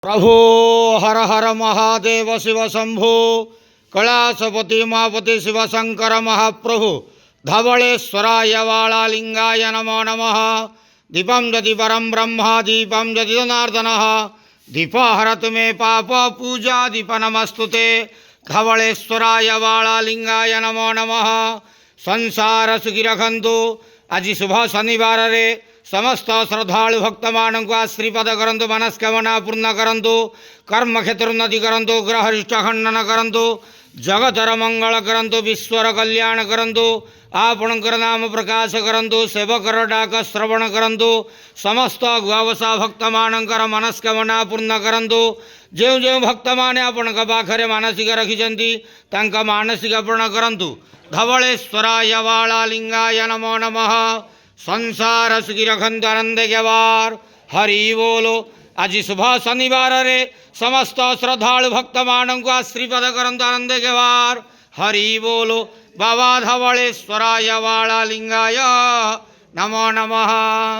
प्रभो हर हर महादेव शिव शंभो कैलासपति उमापति शिव शंकर महाप्रभु धवलेश्वराय वालालिंगाय नमो नमः। दीपं यदि परं ब्रह्म दीपं यदि जनार्दनः दीपहरतु मे पाप पूजा दीप नमस्तुते। धवलेश्वराय वालालिंगाय नमो नमः। संसार सुखी रखंतु। आज शुभ शनिवार रे समस्त श्रद्धालु भक्त मान को आश्रीपद करंतु, मनस्कामना पूर्ण करंतु, कर्म क्षेत्र उन्नति करंतु, ग्रहरिष्ट खंडन करंतु, जगतर मंगल करंतु, विश्वर कल्याण करंतु, आपणकर नाम प्रकाश करंतु, सेवकर डाक श्रवण करंतु, समस्त गुआवसा भक्त मानकर मनस्कामना पूर्ण करंतु। जो जो भक्त माने आपण पाखरे मानसिक रखिछंती तांका मानसिक पूर्ण करंतु। धवलेश्वराय वालालिंगाय नमो नमः। संसार सुखी रखंतु आनंद गेवार हरि बोलो। आज शुभ शनिवार रे समस्त श्रद्धालु भक्त मान को आश्रीपद करंतु आनंद गेवार हरि बोलो। बाबा धवलेश्वराय वालालिंगाय नमो नमः।